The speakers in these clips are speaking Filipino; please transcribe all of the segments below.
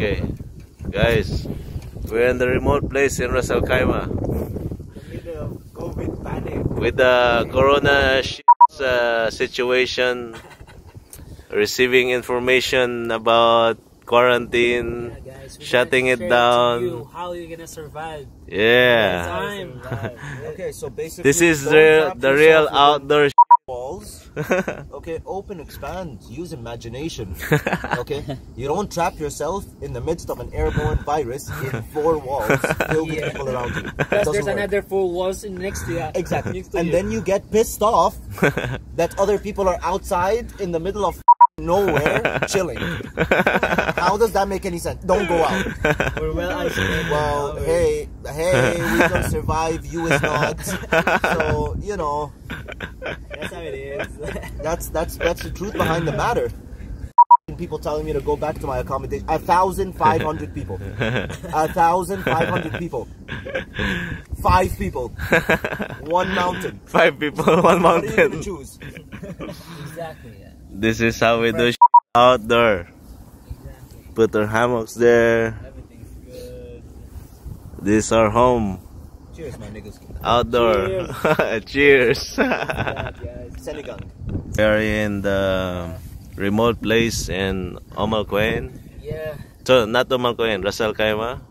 Okay, guys, we're in the remote place in Ras Al Khaimah COVID panic with the corona situation, receiving information about quarantine, guys, shutting it down. How are you gonna survive? Yeah. Time. Okay, so basically This is don't the trap real yourself outdoor within walls. Okay, open, expand, use imagination. Okay, you don't trap yourself in the midst of an airborne virus in 4 walls filled with people around you. Plus there's another 4 walls next to you. Exactly. Next to And you. then you get pissed off that other people are outside in the middle of nowhere chilling. How does that make any sense? Don't go out. We're well isolated. Well, hey, we can survive, you is not. So, you know, That's how it is. that's the truth behind the matter. People telling me to go back to my accommodation. 1,500 people. 1,500 people. 5 people. 1 mountain. 5 people, 1 What are you mountain. gonna choose? Exactly. Yeah. This is how we do outdoor. Exactly. Put our hammocks there. Everything's good. This is our home. Cheers, my niggas. Outdoor. Cheers. Guys. Senegal. We are in the remote place in Al Quwain. Yeah. So not Al Quwain, Ras Al Khaimah.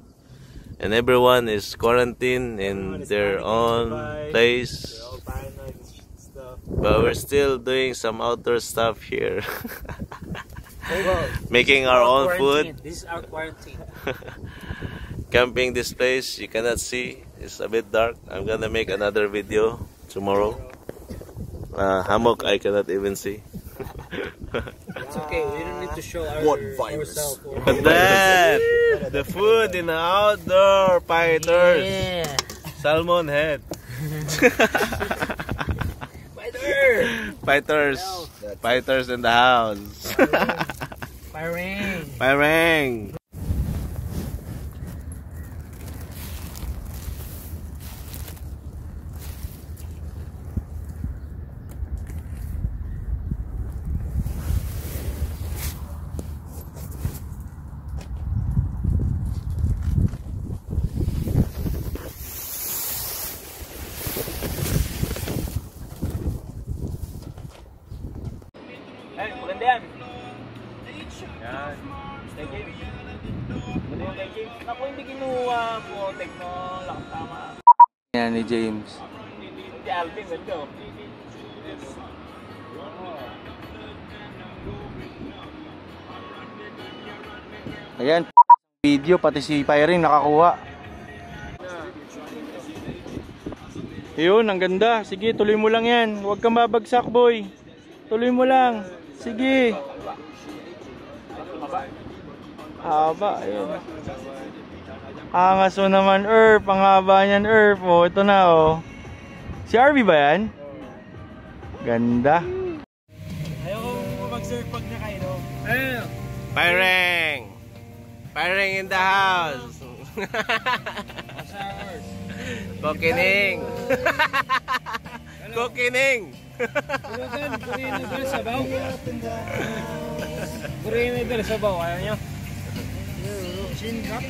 And everyone is quarantined in their own place. We're all paranoid and stuff. But we're still doing some outdoor stuff here. Well, Making our own quarantine. food. This is our quarantine. Camping this place, you cannot see. It's a bit dark. I'm gonna make another video tomorrow. Hammock, I cannot even see. It's okay. We don't need to show What virus? ourselves. But that, the food in the outdoor fighters. Yeah. Salmon head. Fighter. Fighters in the house. Firing. Firing. Ay, maganda yan. Yan. Kay James. Maganda yung kay James. Naku, hindi kinuha mo. Tekno, lakang tama. Yan ni James. Hindi Alvin, ganda. Ayan, video pati si Pyring nakakuha. Yun, ang ganda. Sige, tuloy mo lang yan. Huwag kang babagsak, boy. Tuloy mo lang. Sige. Haba, ayun. Angas mo naman, Earth. Ang haba niyan, Earth. Oh, ito na, oh. Si Arby ba yan? Ganda. Ayoko mag-surf pag nakaino. Ayun. Firing. Firing in the house. Kokining. Kokining. Kurina sabaw. Kurina sabaw. Ayaw nyo? Chin cup.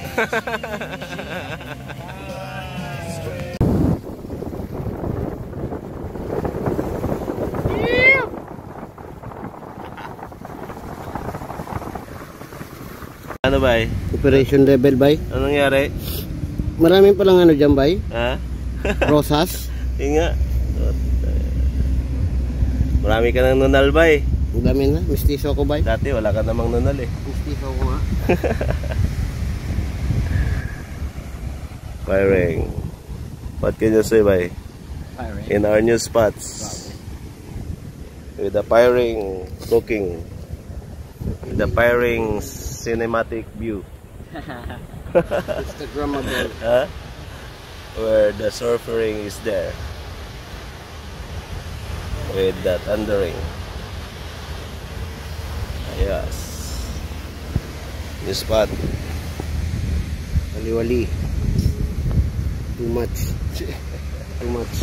Ano ba? Operation level bay. Anong nangyari? Marami pa lang ano dyan bay. Ha? Rosas. Inga. Marami ka ng nunal ba eh? Ang dami na. Mistiso ko bay. Dati wala ka namang nunal eh. Mistiso ko nga. Firing. What can you say by? Firing. In our new spots. With the firing cooking. With the firing cinematic view. Instagrammable. Huh? Where the surfering is there. With the thundering. Yes. New spot. Wali-wali. Too much. Too much.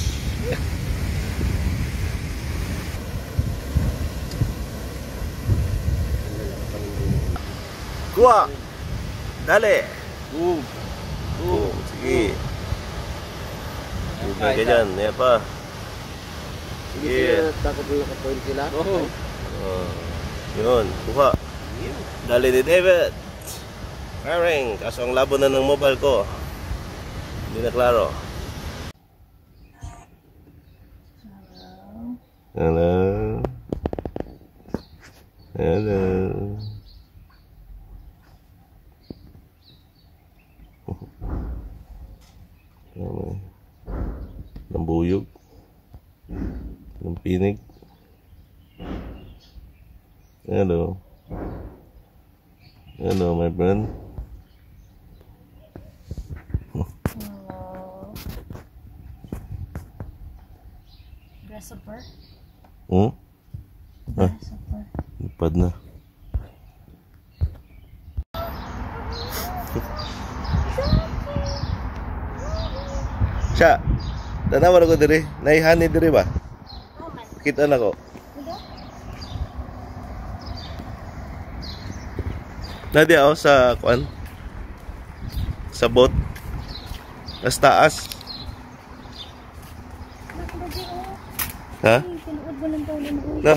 Kuha! Dali. Boom. Oh, sige. Huwag ka dyan. Yan pa. Sige. Sige. Takot na naka-point sila. Oo. Oh, yun. Kuha. Dali ni David. Firing. Kaso ang labo na ng mobile ko. Hindi na klaro. Hello. Hello. Nambuyog. Nampinig. Hello. Hello, my friend. Grasshopper? Hmm? Ah, Grasshopper. lipad na. Siya, tanawan ako diri. Naihani diri ba? Kita na ko. Nadi ako sa kuan. Sa boat. Sa taas. Ha? Pinuod mo lang daw ng ulo. Na.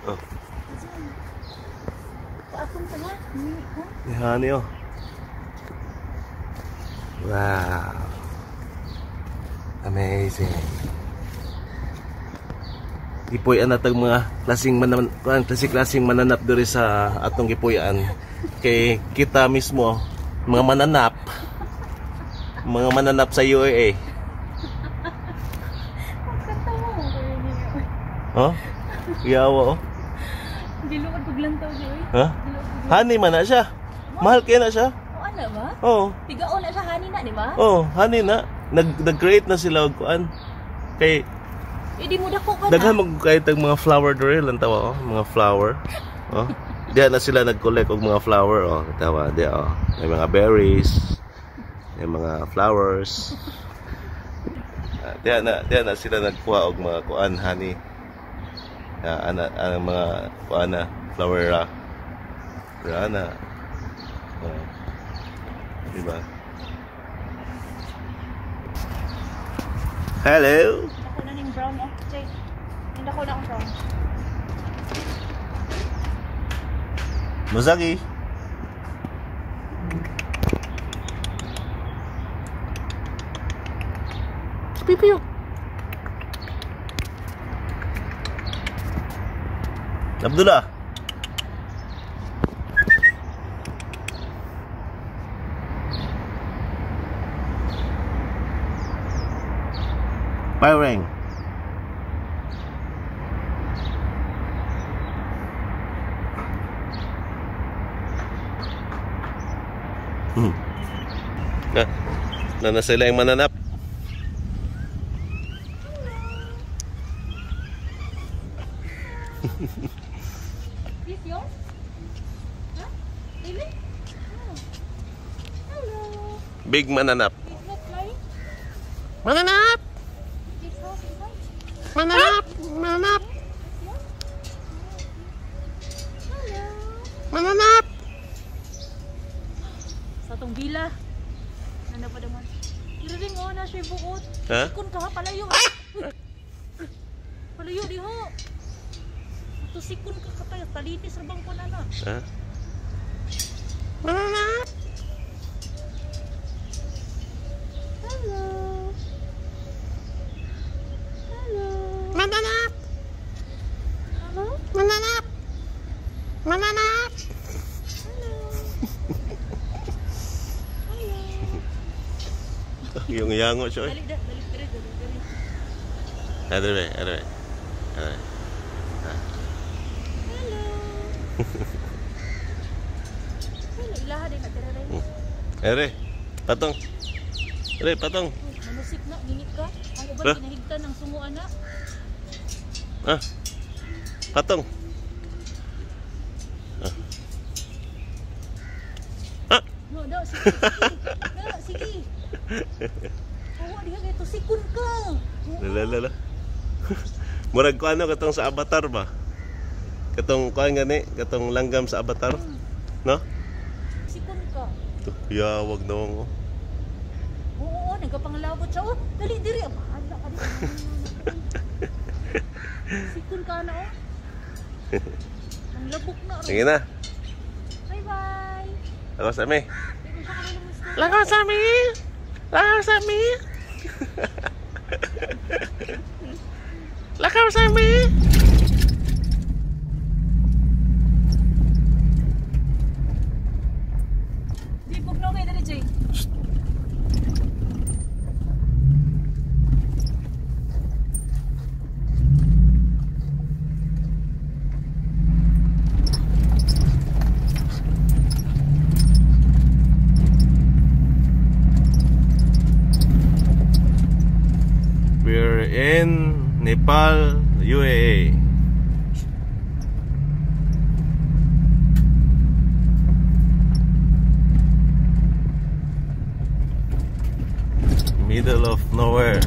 Oh, Paakong ka nga. naihani oh. Wow. Amazing. Gipuy-an natag mga klaseng mananap diri sa atong gipuy-an. Kay kita mismo mga mananap sa UAA. Oh? Iyawa oh. Diluod paglantaw di oy. Ha? Hani man na siya. Mahal kaya na siya. O ana ba? Oo. Tigaon na siya hani na, di ba? Oh, hani na. Nag-create na sila og kuan. Kay Di mo dako ka na. daghan mag kahit ang mga flower dere lang tawa oh, mga flower. Oh. Diyan na sila nag-collect og mga flower oh, tawa di oh. May mga berries, may mga flowers. Diyan na sila nagkuha og mga kuan honey. Ang mga kuan na flower ra. Ana. Oh. Diba? Hello. Ako na ning brown oh. Jay. Hindi ko na ang brown. Muzaki. Pipiyo. Abdullah. Firing. Na sila yung mananap. This yours? Huh? Really? Oh. Hello. Big mananap. Is that flying? Mananap! This house inside? Mananap! Mananap! Hello. Mananap! Sa tong villa. Nanda pa naman. Iriring oh na siya buot. Ha? Sikon ka ha, palayo. Palayo di ho. Ito sikon ka katay, talitis rabang ko na na. Ha? Mananap! Hello. Hello. Mananap! Hello. Mananap! Mananap! Hello. Yung yango siya. Dali, dali, dali, dali, dali. Adre. Hello. Hello, ilaha din na tira rin. Ere, patong. Ere, patong. Manusik na, ginit ka. Ang uban Ha? kinahigtan ng sungo ana. Ah. Patong. No, no, sige, sige. No, sige. Awa diha kay tusikon ka. Lalala. Murag ko ano katong sa Avatar ba? Katong kuan gani, katong langgam sa Avatar. No? Sikon ka. Yawag daw. Oo, nagkapanglabot siya. Oh, dali diri. Mahala ka rin. Sikon ka na, oh. Ang labok na. Sige na. Bye-bye. Lakaw sa amin. Hindi ko siya kanila gusto. Lakaw sa amin. Lakaw sa amin. Lakaw sa amin. Di, pugno kayo dali, Jay. We're in Nepal, UAE. Middle of nowhere.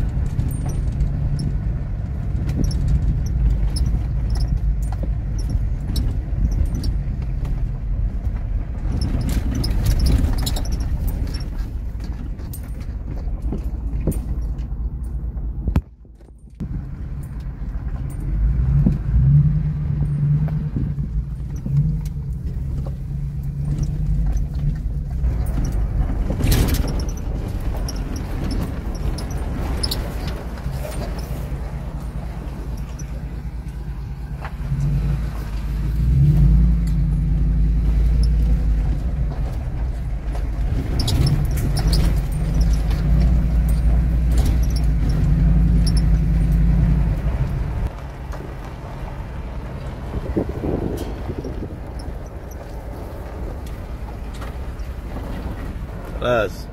خلاص.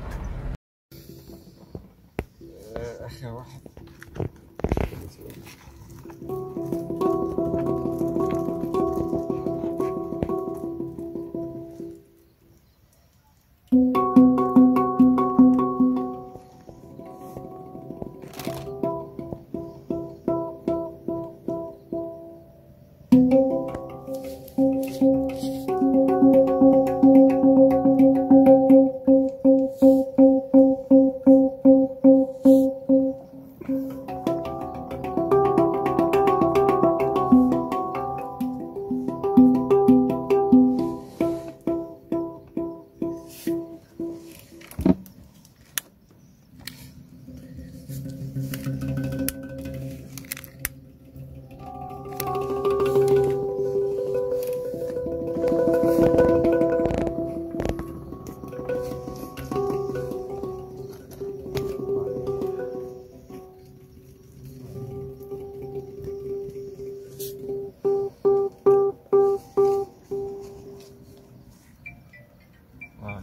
آخر واحد.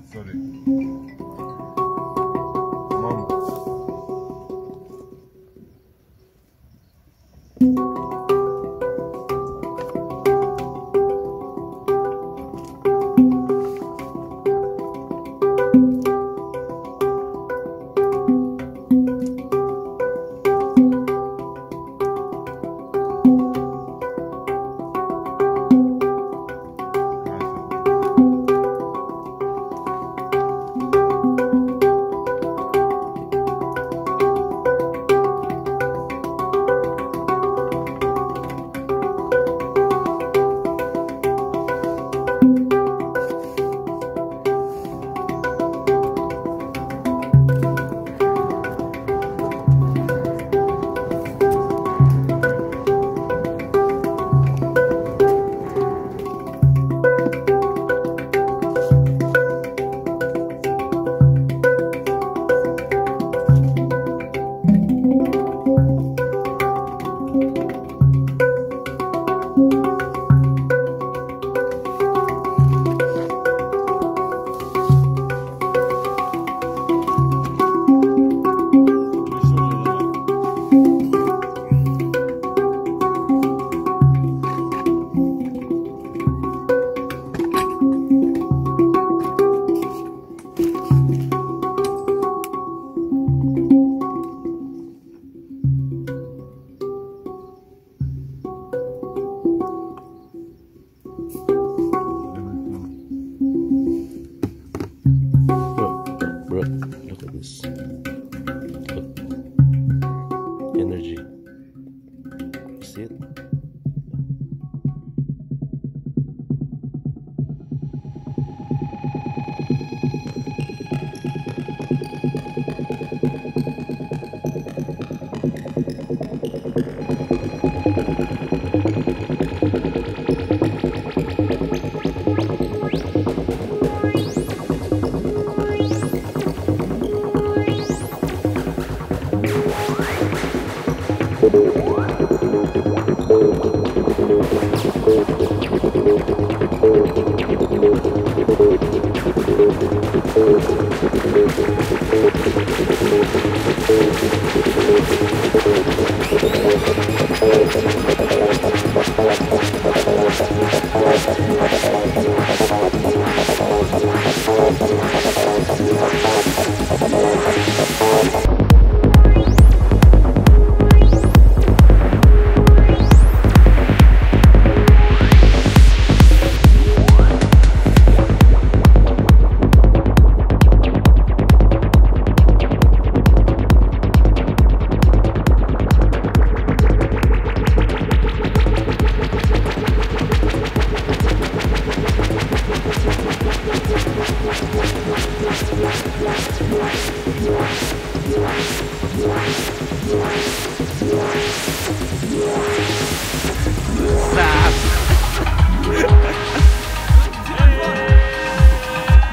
Sorry. Bye.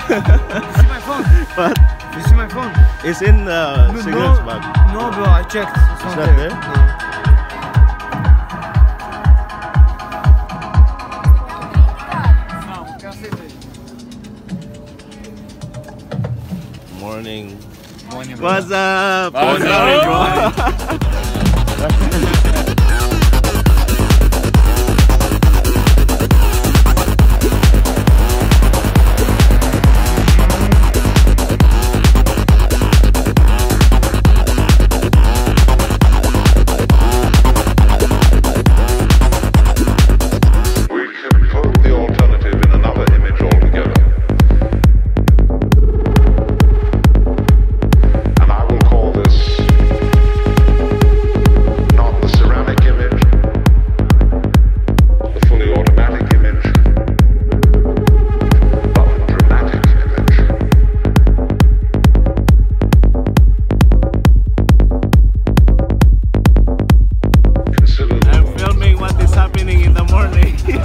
see my phone. What? You see my phone? It's in cigarettes bag. No, bro. I checked. It's It's not not there. there? No. Morning. Morning, What's up? What's Good up? morning, bro. We can put the alternative in another image altogether. And I will call this not the ceramic image, the fully automatic image, but the dramatic image. Consider the I'm filming what is happening in the morning. Good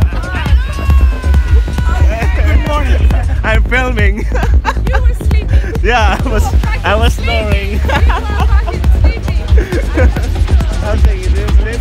morning. I'm filming. You were sleeping. Yeah, I was snoring. You were fucking sleeping. I'm saying you didn't sleep?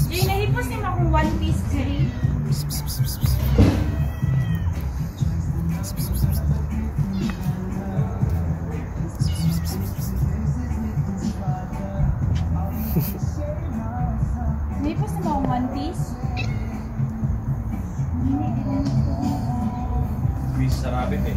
Jay, nahipos naman akong one piece curry. Nahipos naman akong one piece. Please, sarapit eh.